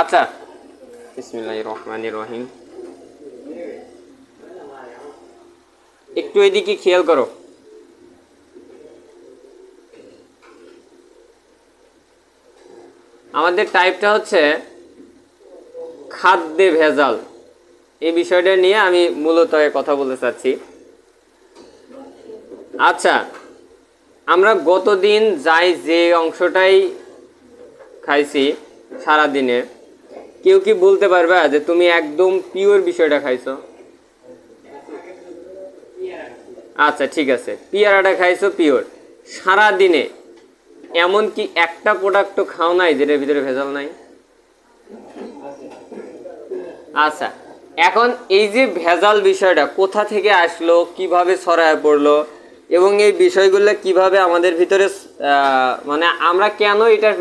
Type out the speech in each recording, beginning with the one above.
আচ্ছা, বিসমিল্লাহির রহমানির রহিম। একটু এদিকে খেয়াল করো। আমাদের টাইপটা হচ্ছে খাদ্যে ভেজাল। এই বিষয়টা নিয়ে আমি মূলত কথা বলতে চাচ্ছি। আচ্ছা, আমরা গতদিন যাই যে অংশটাই খাইছি সারাদিনে, কেউ কি বলতে পারবে যে তুমি একদম পিওর বিষয়টা খাইছো? আচ্ছা ঠিক আছে, পিয়ারাটা খাইছো পিওর সারাদিনে, এমন কি একটা প্রোডাক্টও খাও নাই যেটার ভিতরে ভেজাল নাই? আচ্ছা, এখন এই যে ভেজাল বিষয়টা কোথা থেকে আসলো, কিভাবে ছড়ায় পড়লো, এবং এই বিষয়গুলো কিভাবে আমাদের ভিতরে মানে আমরা কেন এটার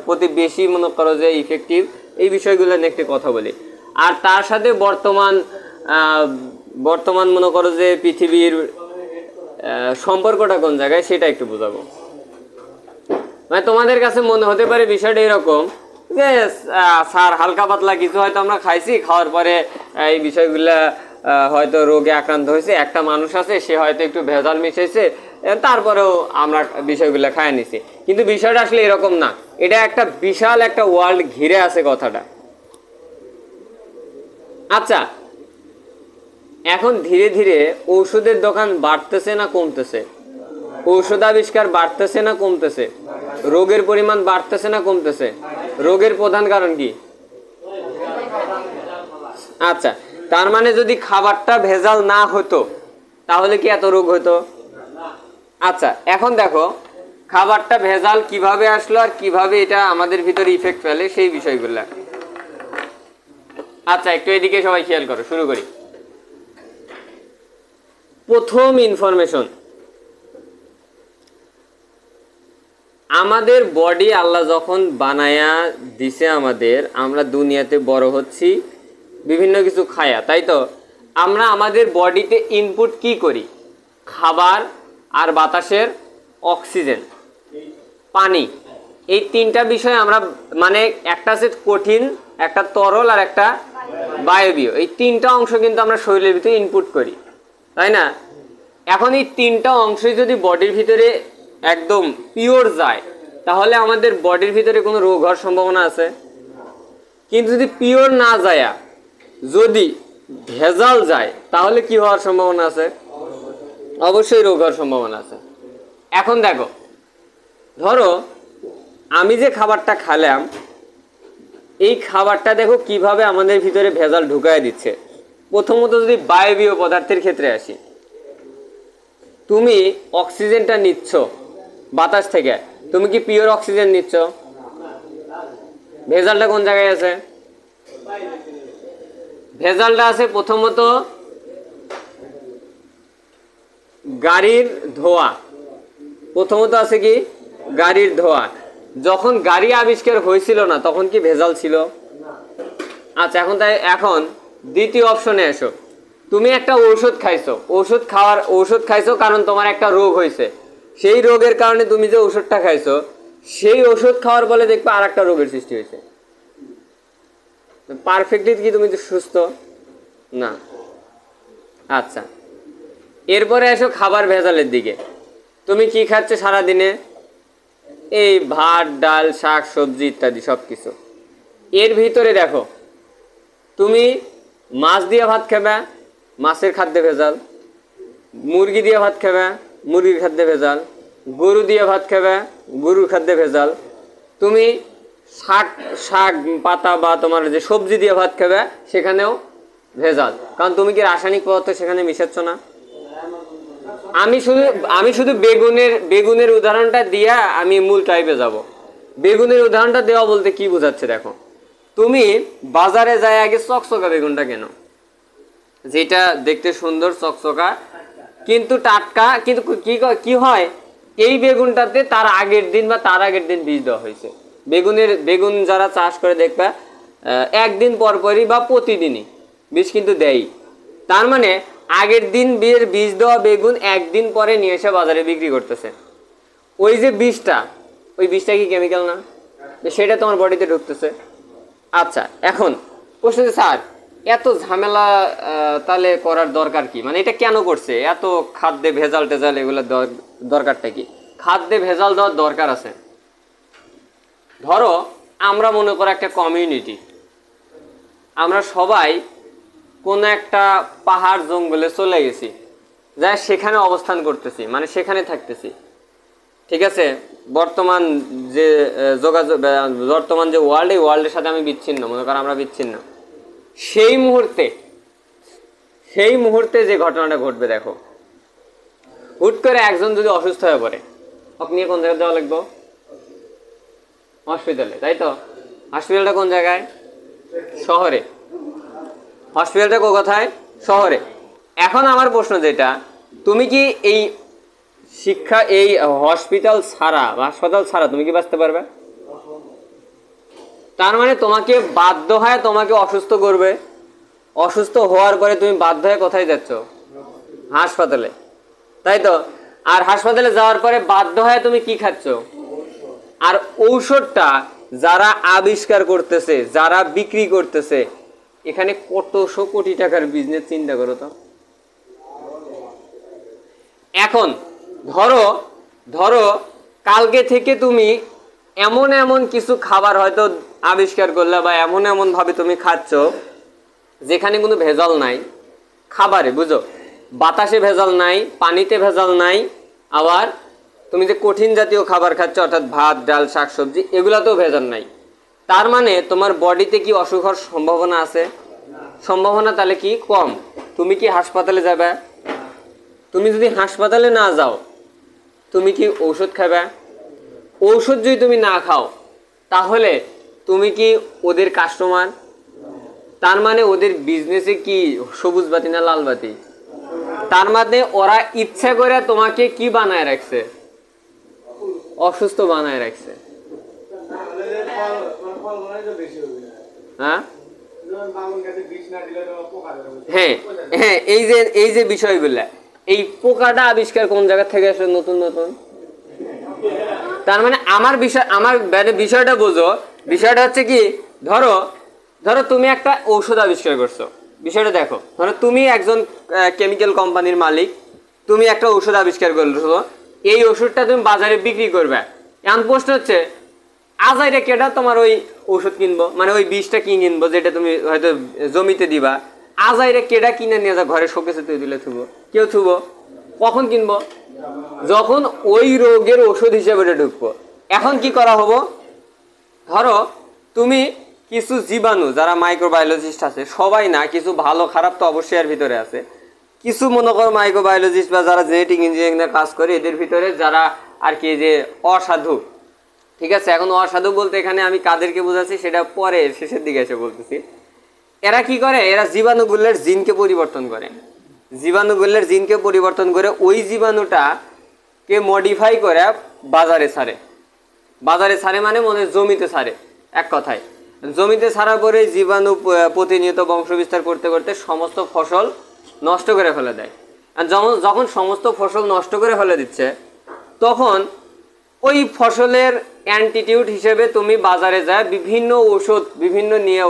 প্রতি বেশি মনে করো যে ইফেক্টিভ, এই বিষয়গুলো নিয়ে একটু কথা বলি। আর তার সাথে বর্তমান মনে করো যে পৃথিবীর সম্পর্কটা কোন জায়গায় সেটা একটু বোঝাবো। মানে তোমাদের কাছে মনে হতে পারে বিষয়টা এরকম যে স্যার হালকা পাতলা কিছু হয়তো আমরা খাইছি, খাওয়ার পরে এই বিষয়গুলা হয়তো রোগে আক্রান্ত হয়েছে, একটা মানুষ আছে সে হয়তো একটু ভেজাল মিশাইছে, তারপরেও আমরা বিষয়গুলো খাইয়ে নিছি। কিন্তু বিষয়টা আসলে এরকম না, এটা একটা বিশাল একটা ওয়ার্ল্ড ঘিরে আছে কথাটা। আচ্ছা, এখন ধীরে ধীরে ঔষধের দোকান বাড়তেছে না কমতেছে? ঔষধ আবিষ্কার বাড়তেছে না কমতেছে? রোগের পরিমাণ বাড়তেছে না কমতেছে? রোগের প্রধান কারণ কি? আচ্ছা, তার মানে যদি খাবারটা ভেজাল না হতো তাহলে কি এত রোগ হতো? আচ্ছা, এখন দেখো খাবারটা ভেজাল কিভাবে আসলো আর কিভাবে এটা আমাদের ভিতরে ইফেক্ট ফেলে সেই বিষয়গুলো। আচ্ছা, একটু এদিকে সবাই খেয়াল করো, শুরু করি। প্রথম ইনফরমেশন, আমাদের বডি আল্লাহ যখন বানায়া দিছে আমাদের, আমরা দুনিয়াতে বড় হচ্ছি বিভিন্ন কিছু খায়া, তাই তো? আমরা আমাদের বডিতে ইনপুট কি করি? খাবার আর বাতাসের অক্সিজেন, পানি, এই তিনটা বিষয় আমরা, মানে একটা আছে কঠিন, একটা তরল আর একটা বায়বীয়, এই তিনটা অংশ কিন্তু আমরা শরীরের ভিতরে ইনপুট করি, তাই না? এখন এই তিনটা অংশই যদি বডির ভিতরে একদম পিওর যায় তাহলে আমাদের বডির ভিতরে কোনো রোগ হওয়ার সম্ভাবনা আছে? কিন্তু যদি পিওর না যায়, যদি ভেজাল যায় তাহলে কি হওয়ার সম্ভাবনা আছে? অবশ্যই রোগ হওয়ার সম্ভাবনা আছে। এখন দেখো, ধরো আমি যে খাবারটা খেলাম, এই খাবারটা দেখো কিভাবে আমাদের ভিতরে ভেজাল ঢুকায় দিচ্ছে। প্রথমত যদি বায়বীয় পদার্থের ক্ষেত্রে আসি, তুমি অক্সিজেনটা নিচ্ছ বাতাস থেকে, তুমি কি পিওর অক্সিজেন নিচ্ছ? ভেজালটা কোন জায়গায় আছে? ভেজালটা আছে প্রথমত গাড়ির ধোঁয়া, প্রথমত আছে কি গাড়ির ধোঁয়া। যখন গাড়ি আবিষ্কার হয়েছিল না তখন কি ভেজাল ছিল? আচ্ছা, এখন দ্বিতীয় অপশনে এসো। তুমি একটা ঔষধ খাইছো, ঔষধ খাইছো কারণ তোমার একটা রোগ হয়েছে, সেই রোগের কারণে তুমি যে ওষুধটা খাইছো, সেই ওষুধ খাওয়ার ফলে দেখবে আর একটা রোগের সৃষ্টি হয়েছে। পারফেক্টলি কি তুমি সুস্থ না? আচ্ছা, এরপরে এসো খাবার ভেজালের দিকে। তুমি কি খাচ্ছ সারাদিনে? এই ভাত ডাল শাক সবজি ইত্যাদি সব কিছু। এর ভিতরে দেখো, তুমি মাছ দিয়ে ভাত খাবে, মাছের খাদ্যে ভেজাল। মুরগি দিয়ে ভাত খাবে, মুরগির খাদ্যে ভেজাল। গরু দিয়ে ভাত খাবে, গরুর খাদ্যে ভেজাল। তুমি শাক পাতা বা তোমার যে সবজি দিয়ে ভাত খাবে সেখানেও ভেজাল, কারণ তুমি কি রাসায়নিক পদার্থ সেখানে মিশাচ্ছ না? আমি শুধু বেগুনের উদাহরণটা দিয়া আমি মূল টাইপে যাব। বেগুনের উদাহরণটা দেওয়া বলতে কি বোঝাচ্ছে দেখো, তুমি বাজারে যায় আগে চকচকা বেগুনটা কেন, যেটা দেখতে সুন্দর চকচকা কিন্তু টাটকা, কিন্তু কি হয় এই বেগুনটাতে তার আগের দিন বা তার আগের দিন বীজ দেওয়া হয়েছে। বেগুন যারা চাষ করে দেখবা একদিন পরপরই বা প্রতিদিনই বীজ কিন্তু দেয়। তার মানে আগের দিন বীজ দেওয়া বেগুন একদিন পরে নিয়ে এসে বাজারে বিক্রি করতেছে। ওই যে বীজটা, ওই বীজটা কি কেমিক্যাল না? সেটা তোমার বডিতে ঢুকতেছে। আচ্ছা, এখন প্রশ্ন হচ্ছে, স্যার এত ঝামেলা তাহলে করার দরকার কি, মানে এটা কেন করছে, এত খাদ্যে ভেজাল টেজাল এগুলো দরকারটা কি? খাদ্যে ভেজাল দেওয়ার দরকার আছে। ধরো আমরা মনে করো একটা কমিউনিটি, আমরা সবাই কোনো একটা পাহাড় জঙ্গলে চলে গেছি, যা সেখানে অবস্থান করতেছি, মানে সেখানে থাকতেছি, ঠিক আছে? বর্তমান যে যোগাযোগ, বর্তমান যে ওয়ার্ল্ড, এই ওয়ার্ল্ডের সাথে আমি বিচ্ছিন্ন, মনে করো আমরা বিচ্ছিন্ন। সেই মুহূর্তে যে ঘটনাটা ঘটবে, দেখো হুট করে একজন যদি অসুস্থ হয়ে পড়ে, ওকে নিয়ে কোন জায়গায় যাওয়া লাগবে? হসপিটালে, তাই তো? হসপিটালটা কোন জায়গায়? শহরে। হসপিটালটা কোথায়? শহরে। এখন আমার প্রশ্ন যেটা, তুমি কি এই এই হসপিটাল ছাড়া বা হাসপাতাল ছাড়া তুমি কি বাঁচতে পারবে? তার মানে তোমাকে বাধ্য হয় তোমাকে অসুস্থ করবে, অসুস্থ হওয়ার পরে তুমি বাধ্য হয়ে কোথায় যাচ্ছ? হাসপাতালে, তাই তো? আর হাসপাতালে যাওয়ার পরে বাধ্য হয়ে তুমি কি খাচ্ছ? আর ঔষধটা যারা আবিষ্কার করতেছে, যারা বিক্রি করতেছে, এখানে কতশো কোটি টাকার বিজনেস, চিন্তা করো তো। এখন ধরো কালকে থেকে তুমি এমন এমন কিছু খাবার হয়তো আবিষ্কার করলে, বা এমন এমন ভাবে তুমি খাচ্ছ যেখানে কোনো ভেজাল নাই খাবারে, বুঝো? বাতাসে ভেজাল নাই, পানিতে ভেজাল নাই, আবার তুমি যে কঠিন জাতীয় খাবার খাচ্ছ, অর্থাৎ ভাত ডাল শাকসবজি, এগুলাতেও ভেজাল নাই। তার মানে তোমার বডিতে কি অসুখ হওয়ার সম্ভাবনা আছে? সম্ভাবনা তাহলে কি কম। তুমি কি হাসপাতালে যাবে? তুমি যদি হাসপাতালে না যাও, তুমি কি ঔষধ খাবে? ঔষধ যদি তুমি না খাও, তাহলে তুমি কি ওদের কাস্টমার? তার মানে ওদের বিজনেসে কি সবুজ বাতি না লাল বাতি? তার মানে ওরা ইচ্ছা করে তোমাকে কি বানায় রাখছে? অসুস্থ বানায় রাখছে। হ্যাঁ হ্যাঁ হ্যাঁ, এই যে বিষয়গুলা, এই পোকাটা আবিষ্কার কোন জায়গা থেকে আসলে নতুন নতুন। তার মানে আমার বিষয়টা বোঝো। বিষয়টা হচ্ছে কি, ধরো তুমি একটা ঔষধ আবিষ্কার করছো, বিষয়টা দেখো। ধরো তুমি একজন কেমিক্যাল কোম্পানির মালিক, তুমি একটা ঔষধ আবিষ্কার করছো, এই ওষুধটা তুমি বাজারে বিক্রি করবে। এখন প্রশ্ন হচ্ছে, আজাইরে কেটা তোমার ওই ওষুধ কিনবো, মানে ওই বিষটা কিনে কিনবো, যেটা তুমি হয়তো জমিতে দিবা, আজাইরে কেটা কিনে নিয়ে যা ঘরে শোকেসে তুই দিলে থুবো? কেউ থুবো? কখন কিনবো? যখন ওই রোগের ওষুধ হিসেবে ঢুকবো। এখন কি করা হবো, ধরো তুমি কিছু জীবাণু, যারা মাইক্রোবায়োলজিস্ট আছে, সবাই না, কিছু ভালো খারাপ তো অবশ্যই এর ভিতরে আছে, কিছু মনে করো মাইক্রোবায়োলজিস্ট বা যারা জেনেটিক ইঞ্জিনিয়ারিং কাজ করে, এদের ভিতরে যারা আর কি যে অসাধু, ঠিক আছে? এখন অসাধু বলতে এখানে আমি কাদেরকে বোঝাচ্ছি সেটা পরে শেষের দিকে এসে বলতেছি। এরা কি করে, এরা জীবাণুগুলোর জিনকে পরিবর্তন করে, জীবাণুগুলোর জিনকে পরিবর্তন করে ওই জীবাণুটাকে মডিফাই করে বাজারে ছাড়ে, মানে মনে যমিতে ছাড়ে। এক কথায় জমিতে ছাড়ার পরে জীবাণু প্রতিনিয়ত বংশবিস্তার করতে করতে সমস্ত ফসল নষ্ট করে ফেলে দেয়। আর যখন সমস্ত ফসল নষ্ট করে ফেলে দিচ্ছে, তখন ওই ফসলের অ্যান্টিটিউড হিসেবে তুমি বাজারে যায় বিভিন্ন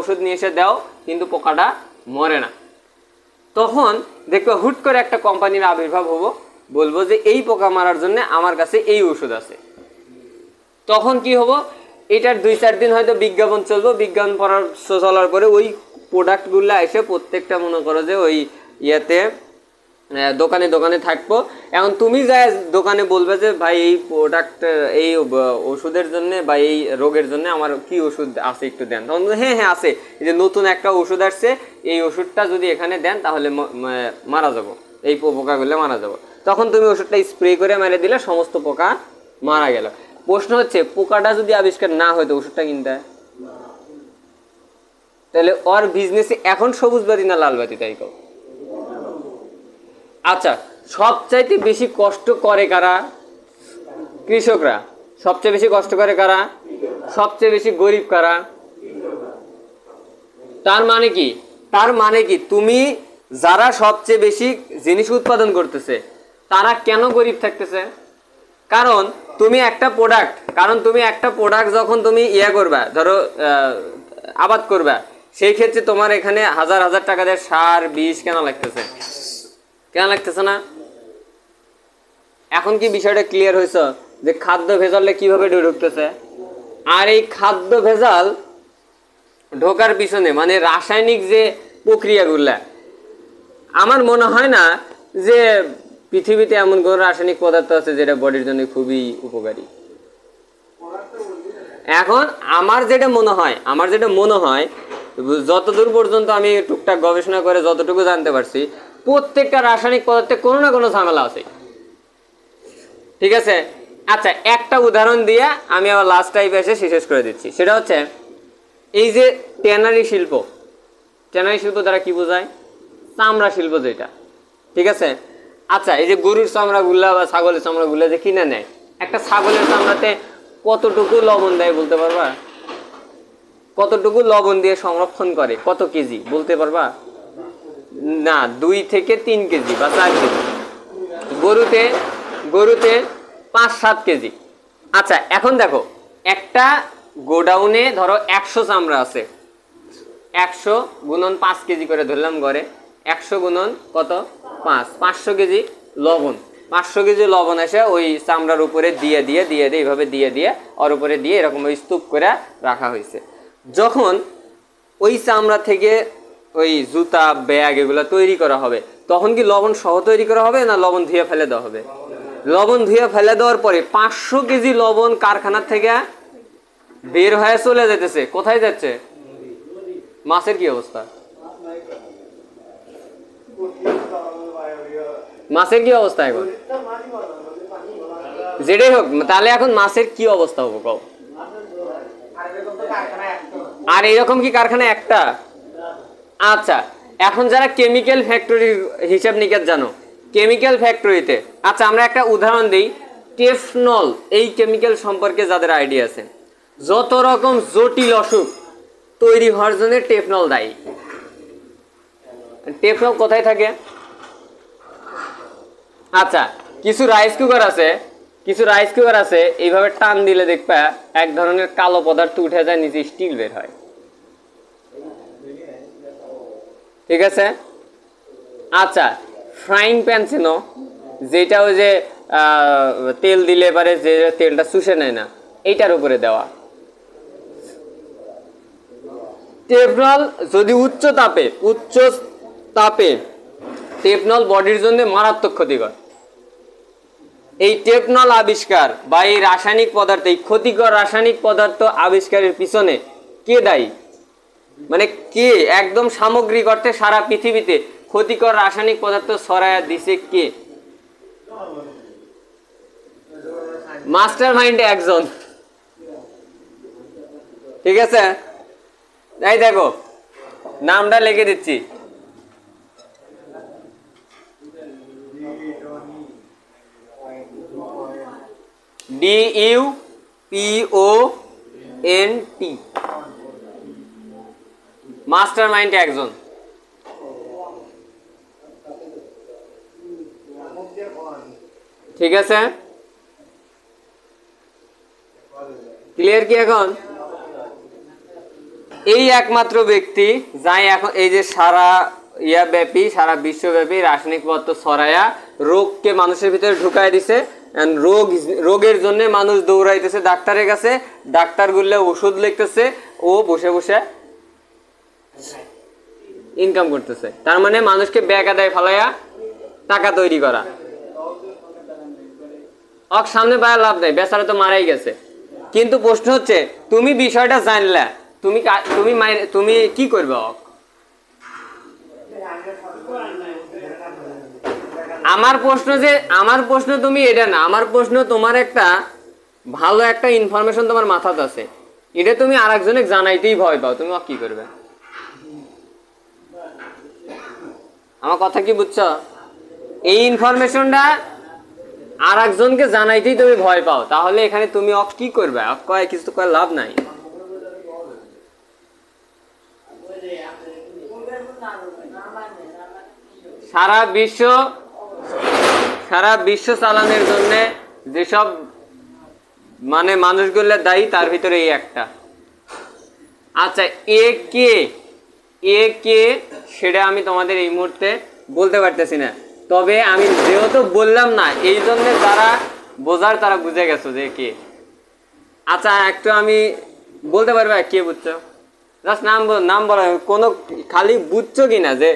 ওষুধ নিয়ে এসে দাও, কিন্তু পোকাটা মরে না। তখন দেখবে হুট করে একটা কোম্পানির আবির্ভাব বলবো যে এই পোকা মারার জন্য আমার কাছে এই ওষুধ আছে। তখন কি হবো, এটার 2-4 দিন হয়তো বিজ্ঞাপন চলবো, বিজ্ঞাপন চলার পরে ওই প্রোডাক্টগুলো এসে প্রত্যেকটা মনে করো যে ওই ইয়েতে দোকানে থাকবো। এখন তুমি যা দোকানে বলবে যে ভাই এই প্রোডাক্ট, এই ওষুধের জন্য বা এই রোগের জন্য আমার কি ওষুধ আছে একটু দেন। তখন হ্যাঁ আছে, এই যে নতুন একটা ওষুধ আসছে, এই ওষুধটা যদি এখানে দেন তাহলে মারা যাবো, এই পোকাগুলো মারা যাবো। তখন তুমি ওষুধটা স্প্রে করে মেরে দিলে সমস্ত পোকা মারা গেল। প্রশ্ন হচ্ছে, পোকাটা যদি আবিষ্কার না হয়তো ওষুধটা কিনতে হয়, তাহলে ওর বিজনেসে এখন সবুজ বাতি না লাল বাতি? তাই কও। আচ্ছা, সবচাইতে বেশি কষ্ট করে কারা? কৃষকরা। সবচেয়ে বেশি কষ্ট করে কারা? সবচেয়ে বেশি গরিব কারা? তার মানে কি তুমি যারা সবচেয়ে বেশি জিনিস উৎপাদন করতেছে, তারা কেন গরিব থাকতেছে? কারণ তুমি একটা প্রোডাক্ট যখন তুমি করবা, ধরো আবাদ করবা, সেই ক্ষেত্রে তোমার এখানে হাজার হাজার টাকা দিয়ে সার বিষ কেন লাগতেছে? কেন লাগতেছে না? এখন কি বিষয়টা ক্লিয়ার হয়েছে যে খাদ্য ভেজালে কিভাবে ঢুকতেছে? আর এই খাদ্য ভেজাল ঢোকার পিছনে মানে রাসায়নিক যে প্রক্রিয়াগুলা, আমার মনে হয় না যে পৃথিবীতে এমন কোনো রাসায়নিক পদার্থ আছে যেটা বডির জন্য খুবই উপকারী। এখন আমার যেটা মনে হয় যতদূর পর্যন্ত আমি টুকটাক গবেষণা করে যতটুকু জানতে পারছি, প্রত্যেকটা রাসায়নিক পদার্থে কোনো না কোনো ঝামেলা আছে। ঠিক আছে, আচ্ছা একটা উদাহরণ দিয়ে আমি আবার লাস্ট টাইপে এসে শেষ করে দিচ্ছি। সেটা হচ্ছে এই যে ট্যানারি শিল্প দ্বারা কি বোঝায়? চামড়া শিল্প যেটা, ঠিক আছে। আচ্ছা এই যে গরুর চামড়াগুলা বা ছাগলের চামড়াগুলা যে কিনে নেয়, একটা ছাগলের চামড়াতে কতটুকু লবণ দেয় বলতে পারবা? কতটুকু লবণ দিয়ে সংরক্ষণ করে, কত কেজি বলতে পারবা? না, 2 থেকে 3 কেজি বা 4 কেজি। গরুতে 5-7 কেজি। আচ্ছা এখন দেখো, একটা গোডাউনে ধরো 100 চামড়া আছে, 100 গুণন 5 কেজি করে ধরলাম ঘরে, 100 গুণন কত? 500 কেজি লবণ। 500 কেজি লবণ এসে ওই চামড়ার উপরে দিয়ে এইভাবে দিয়ে ওর উপরে দিয়ে এরকম ওই স্তূপ করে রাখা হয়েছে। যখন ওই চামড়া থেকে ওই জুতা ব্যাগ এগুলো তৈরি করা হবে, তখন কি লবণ সহ তৈরি করা হবে না লবণ ধুয়ে ফেলে দেওয়া হবে? লবণ ধুয়ে ফেলে দেওয়ার পরে 500 কেজি লবণ কারখানার থেকে বের হয়ে চলে যেতেছে। কোথায় যাচ্ছে? মাছের কি অবস্থা? মাছের কি অবস্থা এখন? যেটাই হোক, তাহলে এখন মাছের কি অবস্থা হবে কও? আর এরকম কি কারখানা একটা? আচ্ছা এখন যারা কেমিক্যাল ফ্যাক্টরির হিসাব নিকাশ জানো, কেমিক্যাল ফ্যাক্টরিতে, আচ্ছা আমরা একটা উদাহরণ দিই, টেফনল এই কেমিক্যাল সম্পর্কে যাদের আইডিয়া আছে, যত রকম জটিল অসুখ তৈরি হওয়ার জন্য টেফনল দায়ী। টেফনল কোথায় থাকে? আচ্ছা কিছু রাইস কুকার আছে এইভাবে টান দিলে দেখবা এক ধরনের কালো পদার্থ উঠে যায়, নিচে স্টিল বের হয়। ঠিক আছে, আচ্ছা ফ্রাইং প্যান চেনো, যেটা ওই যে তেল দিলে পারে যে তেলটা শুষে নেয় না, এইটার উপরে দেওয়া। টেফনল যদি উচ্চ তাপে টেফনল বডির জন্য মারাত্মক ক্ষতিকর। এই টেফনল আবিষ্কার বা এই রাসায়নিক পদার্থ, এই ক্ষতিকর রাসায়নিক পদার্থ আবিষ্কারের পিছনে কে দায়ী? মানে কে একদম সামগ্রিক অর্থে সারা পৃথিবীতে ক্ষতিকর রাসায়নিক পদার্থ ছড়ায়া দিছে কে? মাস্টার মাইন্ড একজন। ঠিক আছে, এই দেখো নামটা লিখে দিচ্ছি, DUPONT, মাস্টার মাইন্ড একজন। ঠিক আছে, ক্লিয়ার কি এখন? এই একমাত্র ব্যক্তি যাই এখন এই যে সারা সারা বিশ্বব্যাপী রাসায়নিক পদার্থ ছড়ায়া রোগকে মানুষের ভিতরে ঢুকাই দিছে। রোগের জন্য মানুষ দৌড়াইতেছে ডাক্তারের কাছে, ডাক্তারগুলো ওষুধ লিখতেছে, ও বসে বসে ইনকাম করতেছে। তার মানে মানুষকে বেকায়দায় ফেলাইয়া টাকা তৈরি করা। সামনে পাওয়ার লাভ নাই, বেচারা তো মারাই গেছে। কিন্তু প্রশ্ন হচ্ছে তুমি বিষয়টা জানলা, তুমি কি করবে? আমার প্রশ্ন তুমি এটা না, আমার প্রশ্ন তোমার একটা ভালো একটা ইনফরমেশন তোমার মাথাতে আছে, এটা তুমি আরেকজনে জানাইতেই ভয় পাও, তুমি কি করবে? আমার কথা কি বুঝছো? এই ইনফরমেশনটা আরেকজনকে জানাইতেই তুমি ভয় পাও, তাহলে এখানে তুমি কি করবে? কিছু করার লাভ নাই। সারা বিশ্ব চালানোর জন্য যেসব মানে মানুষগুলো দায়ী, তার ভিতরে এই একটা। আচ্ছা, এ কে, এ কে সেটা আমি তোমাদের এই মুহূর্তে বলতে পারতেছি না, তবে আমি যেহেতু বললাম না এই জন্য যারা বোঝার তারা বুঝে গেছো যে কে। আচ্ছা একটু আমি বলতে পারবে কে বুঝছো? জাস্ট নাম বলো, কোনো খালি বুঝছো কিনা যে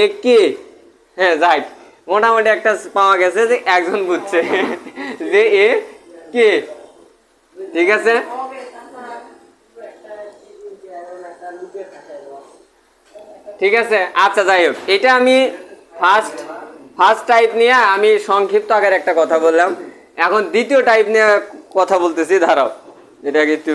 এ কে। হ্যাঁ যাই, মোটামুটি একটা পাওয়া গেছে যে একজন বুঝছে যে এ কে। ঠিক আছে, ঠিক আছে। আচ্ছা যাই হোক, এটা আমি ফার্স্ট ফার্স্ট টাইপ নিয়ে আমি সংক্ষিপ্ত আকারে একটা কথা বললাম। এখন দ্বিতীয় টাইপ নিয়ে কথা বলতেছি, দাঁড়াও এটা কিন্তু